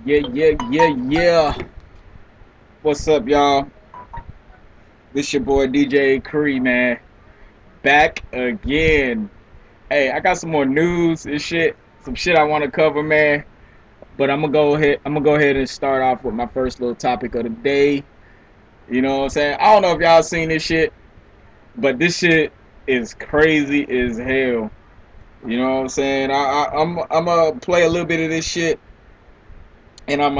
Yeah. What's up, y'all? This your boy DJ Cree, man. Back again. Hey, I got some more news and shit. Some shit I want to cover, man. But I'm gonna go ahead. I'm gonna go ahead and start off with my first little topic of the day. You know what I'm saying? I don't know if y'all seen this shit, but this shit is crazy as hell. You know what I'm saying? I'm gonna play a little bit of this shit, and I'm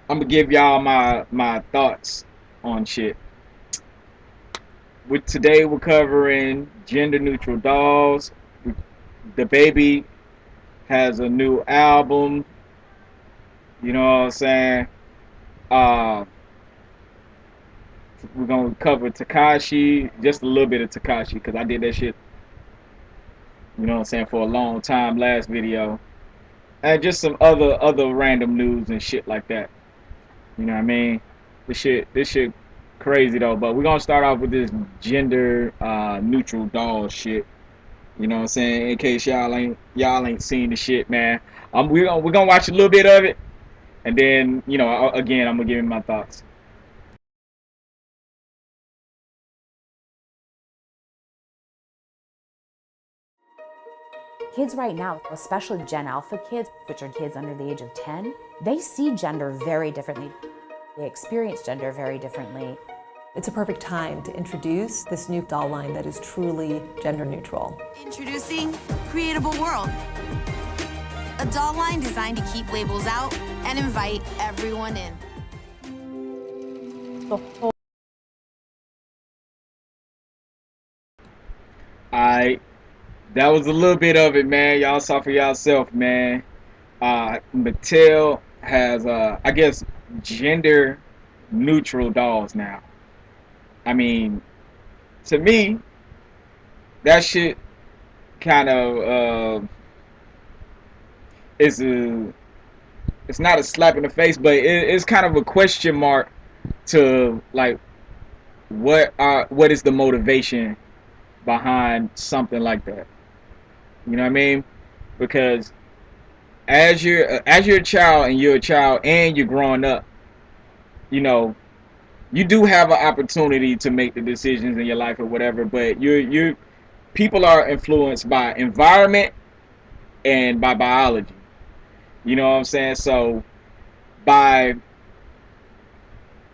gonna give y'all my thoughts on shit. With today we're covering gender neutral dolls. The baby has a new album. You know what I'm saying? Uh, we're gonna cover Takashi, just a little bit of Takashi, because I did that shit. You know what I'm saying, for a long time last video, and just some other random news and shit like that. You know what I mean? This shit crazy though. But we're gonna start off with this gender neutral doll shit. You know what I'm saying? In case y'all ain't seen the shit, man. We're gonna watch a little bit of it, and then again I'm gonna give you my thoughts. Kids right now, especially Gen Alpha kids, which are kids under the age of 10, they see gender very differently. They experience gender very differently. It's a perfect time to introduce this new doll line that is truly gender neutral. Introducing Creatable World, a doll line designed to keep labels out and invite everyone in. The whole I That was a little bit of it, man. Y'all saw for yourself, man. Mattel has I guess gender neutral dolls now. I mean, to me, that shit kind of is a it's not a slap in the face, but it's kind of a question mark to like what is the motivation behind something like that. You know what I mean? Because as you're a child and you're a child and you're growing up, you know, you do have an opportunity to make the decisions in your life or whatever, but you people are influenced by environment and by biology. You know what I'm saying? So by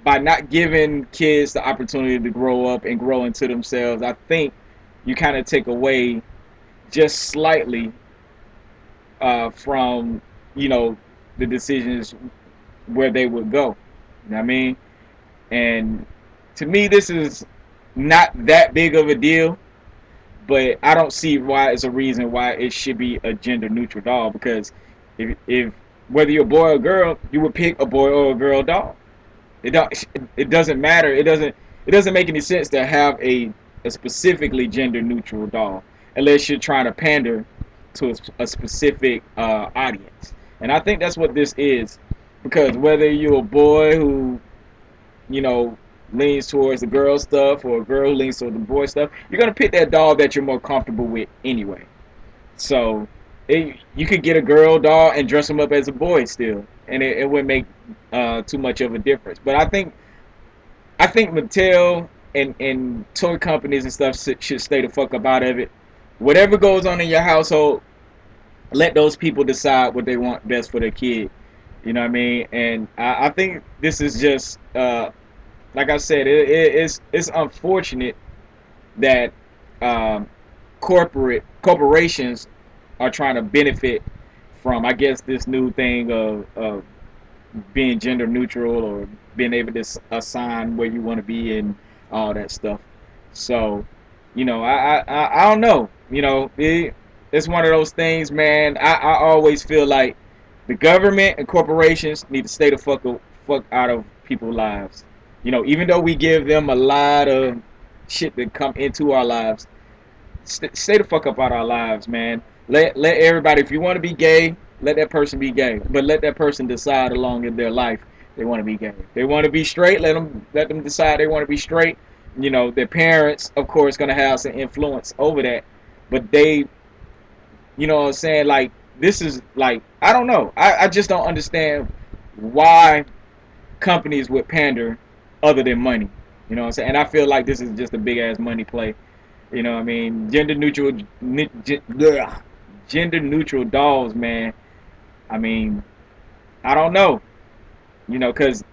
by not giving kids the opportunity to grow up and grow into themselves, I think you kind of take away just slightly from you know the decisions where they would go. You know what I mean? And to me, this is not that big of a deal, but I don't see why it's a reason why it should be a gender neutral doll. Because if whether you're a boy or a girl, you would pick a boy or a girl doll. It don't. It doesn't matter. It doesn't make any sense to have a specifically gender neutral doll unless you're trying to pander to a specific audience. And I think that's what this is. Because whether you're a boy who you know leans towards the girl stuff or a girl who leans towards the boy stuff, you're gonna pick that doll that you're more comfortable with anyway. So you could get a girl doll and dress them up as a boy still, and it wouldn't make too much of a difference. But I think Mattel and toy companies and stuff should stay the fuck up out of it. Whatever goes on in your household, let those people decide what they want best for their kid. You know what I mean? And I think this is just like I said, it's unfortunate that um, corporations are trying to benefit from, I guess, this new thing of being gender neutral or being able to assign where you want to be and all that stuff. So, I don't know. It's one of those things, man. I always feel like the government and corporations need to stay the fuck out of people's lives. Even though we give them a lot of shit that come into our lives, stay the fuck up out of our lives, man. Let everybody, if you want to be gay, let that person be gay, but let that person decide along in their life they want to be gay. If they want to be straight, let them decide they want to be straight. Their parents, of course, gonna have some influence over that, but they, you know what I'm saying, like this is like, I don't know. I just don't understand why companies would pander other than money. You know what I'm saying? And I feel like this is just a big ass money play. You know what I mean? Gender neutral dolls, man. I mean, I don't know. You know, because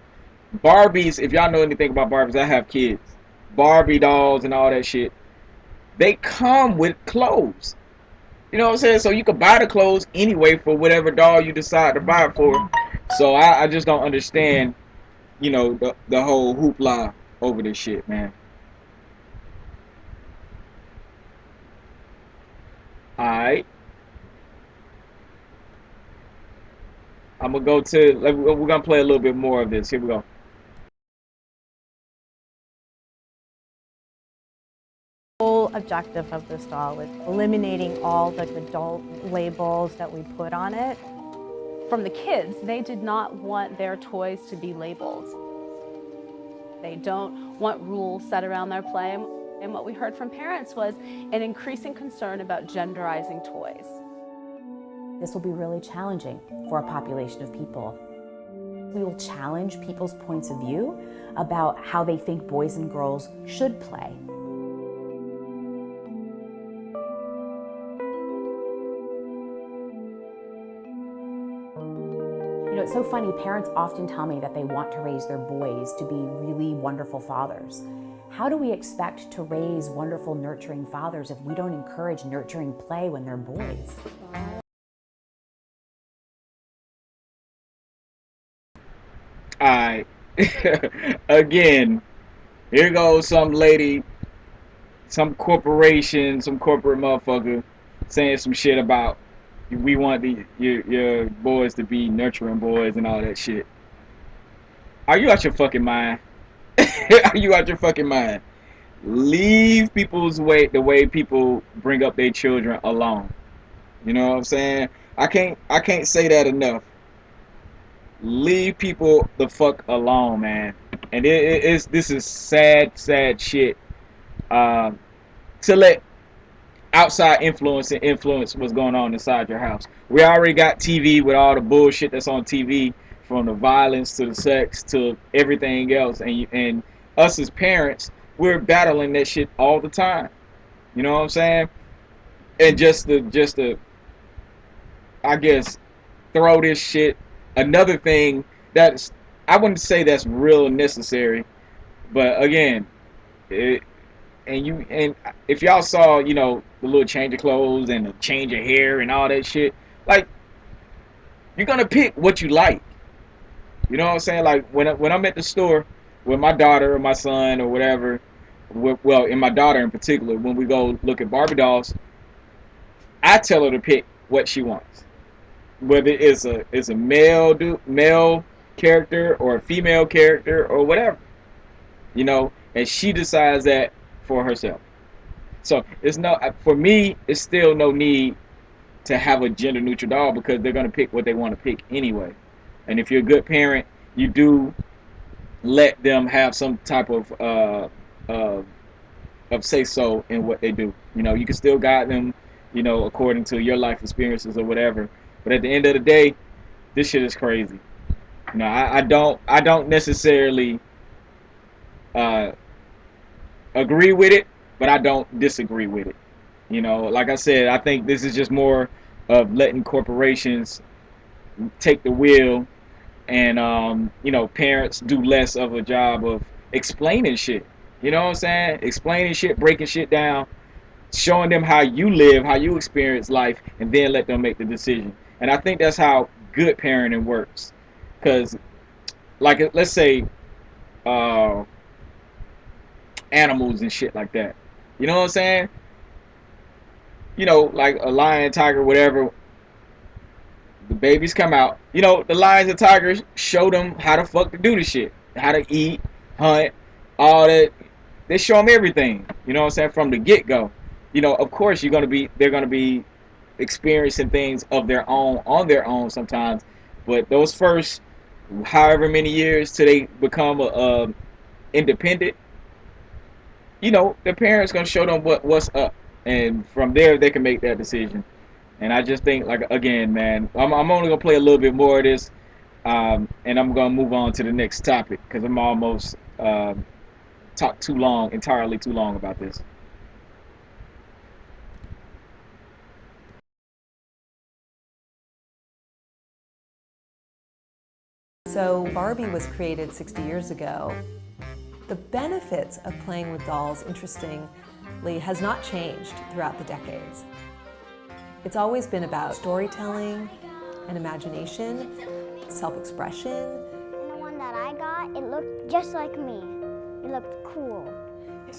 Barbies, if y'all know anything about Barbies, I have kids. Barbie dolls and all that shit, they come with clothes. You know what I'm saying? So you can buy the clothes anyway for whatever doll you decide to buy it for. So I just don't understand, you know, the whole hoopla over this shit, man. Alright. I'm gonna go to, we're gonna play a little bit more of this. Here we go. Whole objective of this doll was eliminating all the adult labels that we put on it. From the kids, they did not want their toys to be labeled. They don't want rules set around their play. And what we heard from parents was an increasing concern about genderizing toys. This will be really challenging for a population of people. We will challenge people's points of view about how they think boys and girls should play. You know, it's so funny, parents often tell me that they want to raise their boys to be really wonderful fathers. How do we expect to raise wonderful, nurturing fathers if we don't encourage nurturing play when they're boys? Alright. Again, here goes some lady, some corporation, some corporate motherfucker saying some shit about we want your boys to be nurturing boys and all that shit. Are you out your fucking mind? Are you out your fucking mind? Leave the way people bring up their children alone. You know what I'm saying? I can't say that enough. Leave people the fuck alone, man. And this is sad shit. Um, to let outside influence what's going on inside your house. We already got TV with all the bullshit that's on TV, from the violence to the sex to everything else, and us as parents, we're battling that shit all the time. You know what I'm saying? And just to I guess throw this shit. Another thing that's, I wouldn't say that's real necessary, but again, it, and if y'all saw, you know, the little change of clothes and the change of hair and all that shit, like, you're gonna pick what you like. You know what I'm saying? Like when I'm at the store with my daughter or my son or whatever, well, in my daughter in particular, when we go look at Barbie dolls, I tell her to pick what she wants, whether it's a male character or a female character or whatever, you know, and she decides that for herself. So it's no, for me, it's still no need to have a gender neutral doll because they're gonna pick what they want to pick anyway. And if you're a good parent, you do let them have some type uh, of say so in what they do. You know, you can still guide them, you know, according to your life experiences or whatever. But at the end of the day, this shit is crazy. You know, I don't necessarily uh, agree with it, but I don't disagree with it. You know, like I said, I think this is just more of letting corporations take the wheel, and you know, parents do less of a job of explaining shit. You know what I'm saying? Explaining shit, breaking shit down, showing them how you live, how you experience life, and then let them make the decision. And I think that's how good parenting works. Because, like, let's say uh, animals and shit like that. You know what I'm saying? You know, like a lion, tiger, whatever. The babies come out. You know, the lions and tigers show them how the fuck to do the shit, how to eat, hunt, all that. They show them everything. You know what I'm saying, from the get go. You know, of course, they're gonna be experiencing things of their own on their own sometimes, but those first however many years till they become independent, you know, their parents gonna show them what's up, and from there they can make that decision. And I just think, like, again, man, I'm only gonna play a little bit more of this, and I'm gonna move on to the next topic because I'm almost talked entirely too long about this. So Barbie was created 60 years ago. The benefits of playing with dolls, interestingly, has not changed throughout the decades. It's always been about storytelling and imagination, self-expression. And the one that I got, it looked just like me. It looked cool.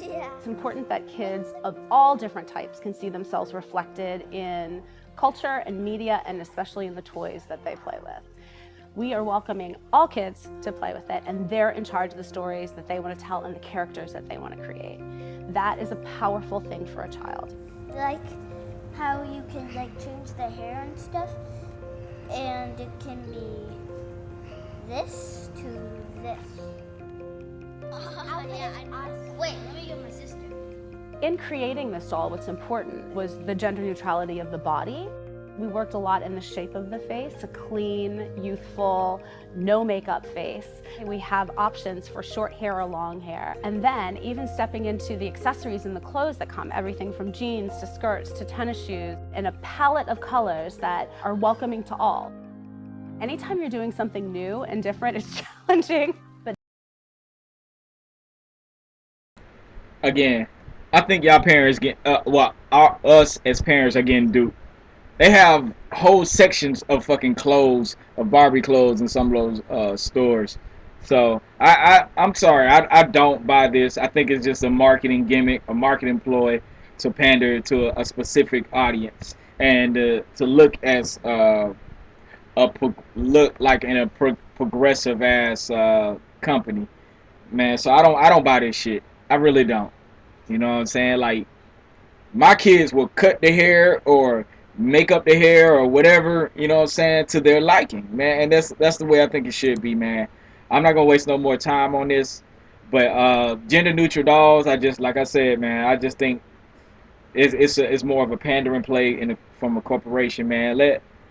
Yeah. It's important that kids of all different types can see themselves reflected in culture and media, and especially in the toys that they play with. We are welcoming all kids to play with it, and they're in charge of the stories that they want to tell and the characters that they want to create. That is a powerful thing for a child. Like how you can change the hair and stuff, and it can be this to this. Oh, yeah, wait, let me get my sister. In creating this doll, what's important was the gender neutrality of the body. We worked a lot in the shape of the face, a clean, youthful, no makeup face. We have options for short hair or long hair. And then even stepping into the accessories and the clothes that come, everything from jeans to skirts to tennis shoes, in a palette of colors that are welcoming to all. Anytime you're doing something new and different, it's challenging. But Again, I think y'all parents get, us as parents are getting duped. They have whole sections of fucking clothes, of Barbie clothes in some of those stores. So I'm sorry, I don't buy this. I think it's just a marketing gimmick, a marketing ploy to pander to a specific audience and to look as look like in a progressive ass company, man. So I don't buy this shit. I really don't. You know what I'm saying? Like, my kids will cut their hair or make up their hair or whatever, you know what I'm saying, to their liking, man. And that's the way I think it should be, man. I'm not gonna waste no more time on this. But gender neutral dolls, like I said, man, I just think it's more of a pandering play from a corporation, man.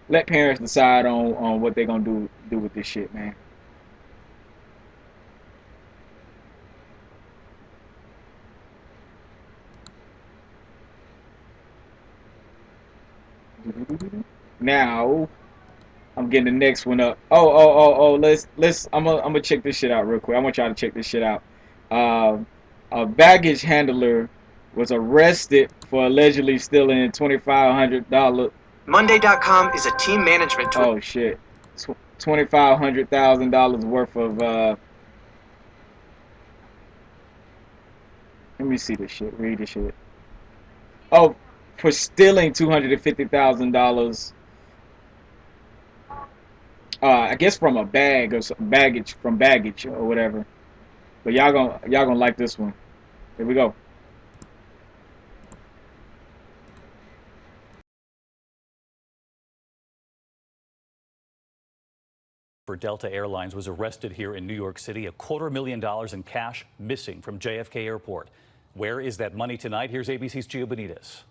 Let parents decide on what they're gonna do with this shit, man. Now I'm getting the next one up. Oh. Let's. I'm gonna check this shit out real quick. I want y'all to check this shit out. A baggage handler was arrested for allegedly stealing $2,500. Monday.com is a team management tool. Oh shit, $2,500,000 worth of. Let me see this shit. Read this shit. Oh, for stealing $250,000. I guess from a bag or some baggage or whatever. But y'all gonna like this one. Here we go. For Delta Airlines was arrested here in New York City. $250,000 in cash missing from JFK Airport. Where is that money tonight? Here's ABC's Gio Benitez.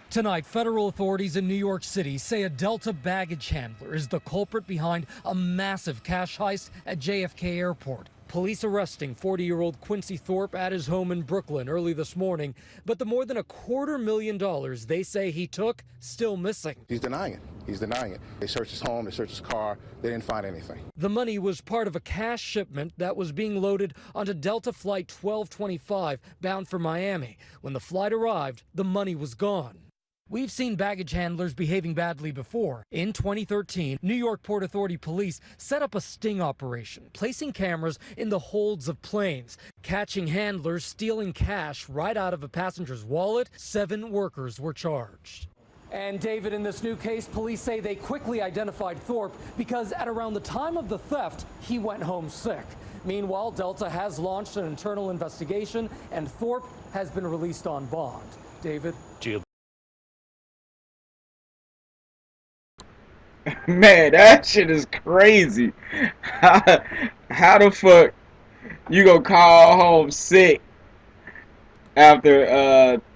Tonight, federal authorities in New York City say a Delta baggage handler is the culprit behind a massive cash heist at JFK Airport. Police arresting 40-year-old Quincy Thorpe at his home in Brooklyn early this morning, but the more than $250,000 they say he took still missing. He's denying it. They searched his home, they searched his car, they didn't find anything. The money was part of a cash shipment that was being loaded onto Delta Flight 1225 bound for Miami. When the flight arrived, the money was gone. We've seen baggage handlers behaving badly before. In 2013, New York Port Authority police set up a sting operation, placing cameras in the holds of planes, catching handlers stealing cash right out of a passenger's wallet. 7 workers were charged. And David, in this new case, police say they quickly identified Thorpe because at around the time of the theft, he went home sick. Meanwhile, Delta has launched an internal investigation and Thorpe has been released on bond. David? Man, that shit is crazy. How the fuck you gonna call home sick after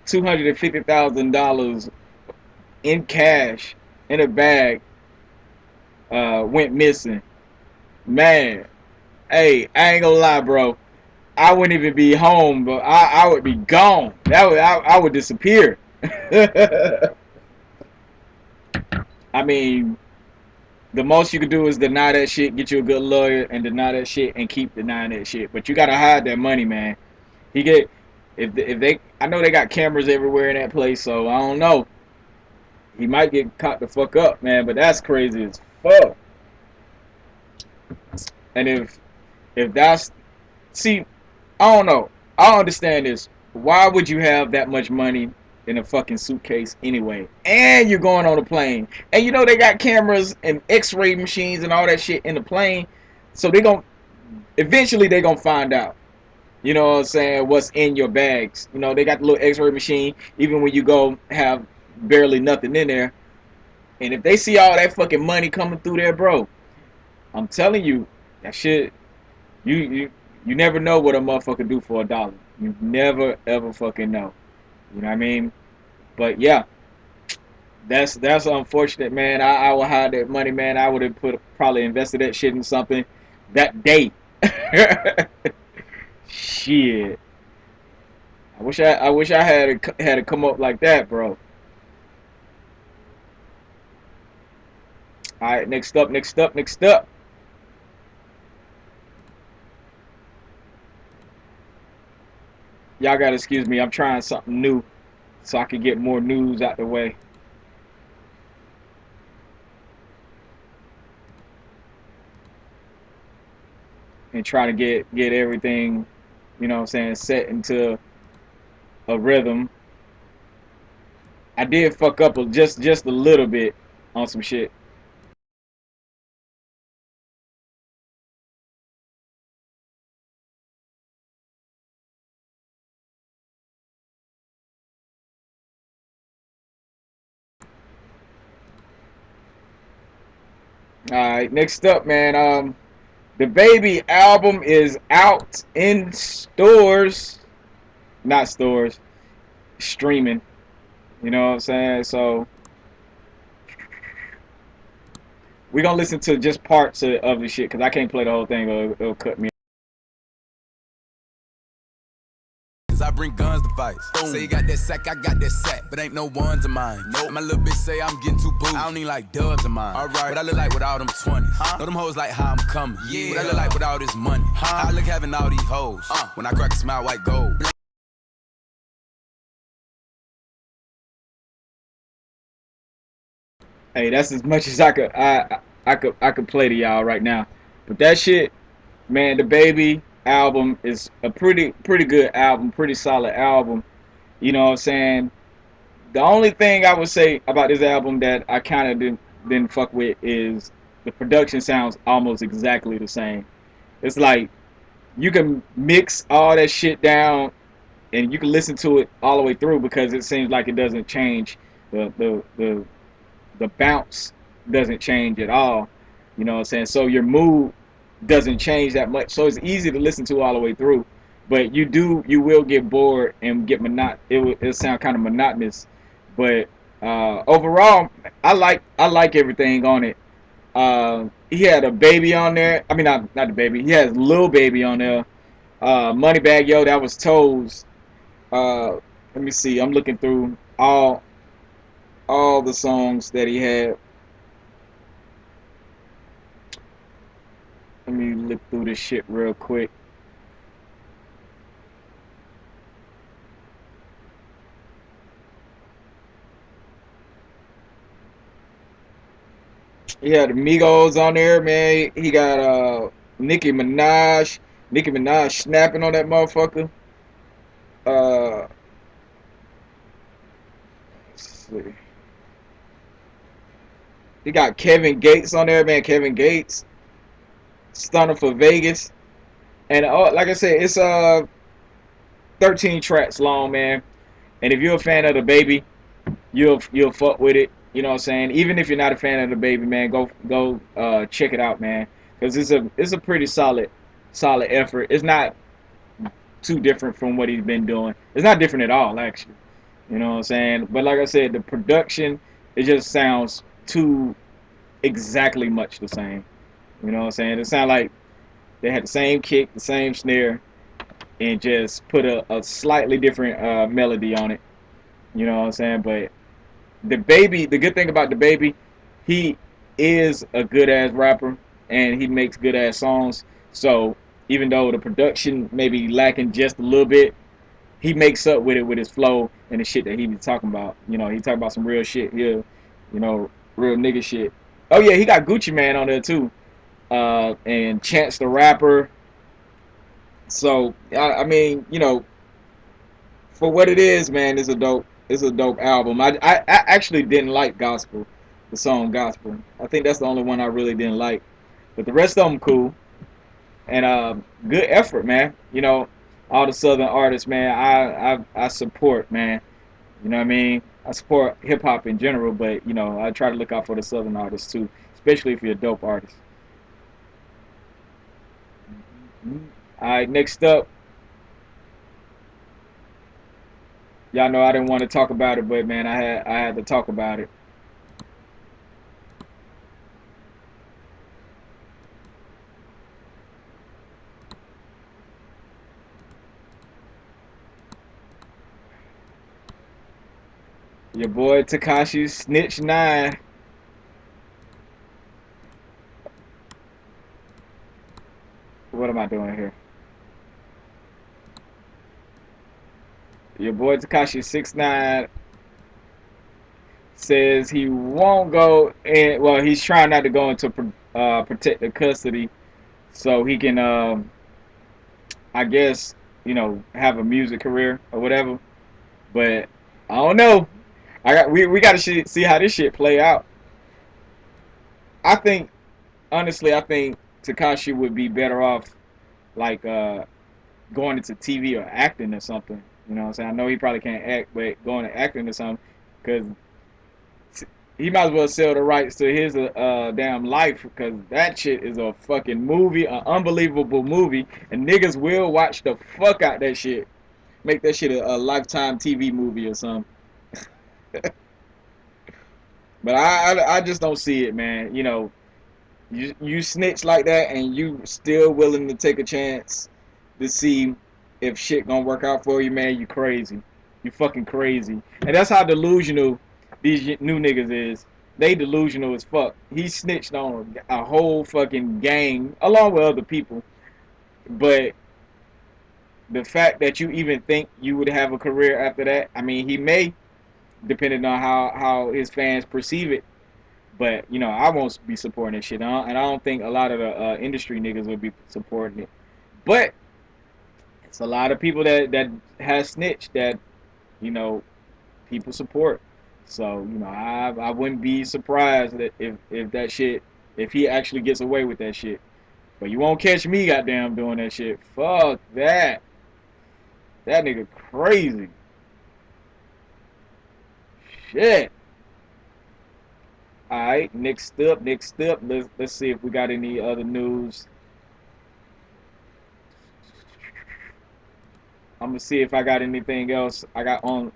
$250,000 in cash in a bag went missing. Man, hey, I ain't gonna lie, bro. I wouldn't even be home, but I would be gone. I would disappear. I mean, the most you could do is deny that shit, get you a good lawyer, and deny that shit, and keep denying that shit. But you gotta hide that money, man. He get if they, I know they got cameras everywhere in that place, so I don't know. He might get caught the fuck up, man. But that's crazy as fuck. And if that's, see, I don't know. I don't understand this. Why would you have that much money in a fucking suitcase anyway? And you're going on a plane. And you know they got cameras and x-ray machines and all that shit in the plane. So eventually they gonna find out. You know what I'm saying? What's in your bags. You know, they got the little x-ray machine. Even when you go have barely nothing in there. And if they see all that fucking money coming through there, bro, I'm telling you, that shit, you never know what a motherfucker do for $1. You never ever fucking know. You know what I mean? But yeah, that's unfortunate, man. I would hide that money, man. I would have probably invested that shit in something that day. Shit. I wish I had it come up like that, bro. All right, next up. Y'all gotta excuse me. I'm trying something new so I can get more news out the way. And try to get everything, you know what I'm saying, set into a rhythm. I did fuck up just a little bit on some shit. Alright, next up, man. The Baby album is out in stores. Not stores. Streaming. You know what I'm saying? So we're gonna listen to just parts of the shit because I can't play the whole thing or it'll cut me. I bring guns to fight. Say you got that sack, I got that sack, but ain't no ones of mine. Nope. My little bitch say I'm getting too booed. I don't need like dubs of mine. Alright. What I look like with all them 20s. Know them hoes like how I'm coming. Yeah. What I look like with all this money. How I look having all these hoes. When I crack a smile, white gold. Hey, that's as much as I could play to y'all right now. But that shit, man, the Baby album is a pretty good album, pretty solid album. You know what I'm saying? The only thing I would say about this album that I kind of didn't fuck with is the production sounds almost exactly the same. It's like you can mix all that shit down and you can listen to it all the way through because it seems like it doesn't change. The bounce doesn't change at all. You know what I'm saying? So your mood doesn't change that much. So it's easy to listen to all the way through. But you will get bored and get it'll sound kind of monotonous. But overall, I like everything on it. He had a baby on there. I mean, not the baby. He has Lil Baby on there. Moneybag Yo, that was Toes. Let me see. I'm looking through all the songs that he had. Let me look through this shit real quick. He had Migos on there, man. He got Nicki Minaj. Nicki Minaj snapping on that motherfucker. Let's see. He got Kevin Gates on there, man. Kevin Gates. Stunner for Vegas. And like I said, it's 13 tracks long, man. And if you're a fan of the Baby, you'll fuck with it. You know what I'm saying? Even if you're not a fan of the Baby, man, go check it out, man. Because it's a pretty solid effort. It's not too different from what he's been doing. It's not different at all, actually. You know what I'm saying? But like I said, the production it just sounds too exactly much the same. You know what I'm saying? It sounds like they had the same kick, the same snare, and just put a slightly different melody on it. You know what I'm saying? But the good thing about the baby, he is a good ass rapper and he makes good ass songs. So even though the production may be lacking just a little bit, he makes up with it with his flow and the shit that he be talking about. You know, he talk about some real shit here, you know, real nigga shit. Oh yeah, he got Gucci Man on there too, and Chance the Rapper. So I mean, you know, for what it is, man, it's a dope album. I actually didn't like Gospel, the song Gospel. I think that's the only one I really didn't like. But the rest of them cool and good effort, man. You know, all the Southern artists, man. I support, man. You know what I mean? I support hip hop in general, but you know, I try to look out for the Southern artists too, especially if you're a dope artist. All right, next up, y'all know I didn't want to talk about it, but man, I had to talk about it. Your boy Tekashi Snitch 9. What am I doing here? Your boy Tekashi 6ix9ine says he won't go in. Well, he's trying not to go into protective custody so he can, I guess, you know, have a music career or whatever. But I don't know. We got to see how this shit play out. I think honestly, I think Tekashi would be better off like going into TV or acting or something. You know what I'm saying? I know he probably can't act, but going to acting or something, because he might as well sell the rights to his damn life, because that shit is a fucking movie, an unbelievable movie, and niggas will watch the fuck out that shit. Make that shit a lifetime TV movie or something. But I just don't see it, man. You know, you snitch like that and you still willing to take a chance to see if shit gonna work out for you, man. You crazy. You fucking crazy. And that's how delusional these new niggas is. They delusional as fuck. He snitched on a whole fucking gang along with other people. But the fact that you even think you would have a career after that, I mean, he may, depending on how his fans perceive it. But, you know, I won't be supporting this shit. And I don't think a lot of the industry niggas will be supporting it. But it's a lot of people that has snitched that, you know, people support. So, you know, I wouldn't be surprised that if that shit, if he actually gets away with that shit. But you won't catch me goddamn doing that shit. Fuck that. That nigga crazy. Shit. Alright, next up. Let's see if we got any other news. I'm gonna see if I got anything else I got on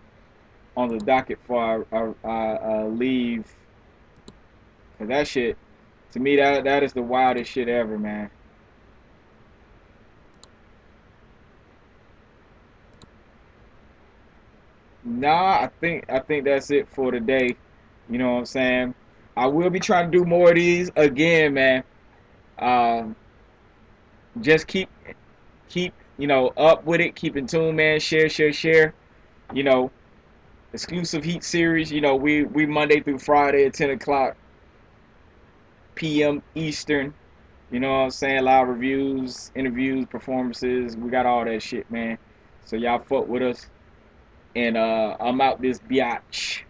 the docket before I leave. Cause that shit, to me, that is the wildest shit ever, man. Nah, I think that's it for today. You know what I'm saying? I will be trying to do more of these again, man. Um, just keep you know up with it. Keep in tune, man. Share. You know, exclusive Heat series. You know, we Monday through Friday at 10 o'clock p.m. Eastern. You know what I'm saying? Live reviews, interviews, performances. We got all that shit, man. So y'all fuck with us. And I'm out this biatch.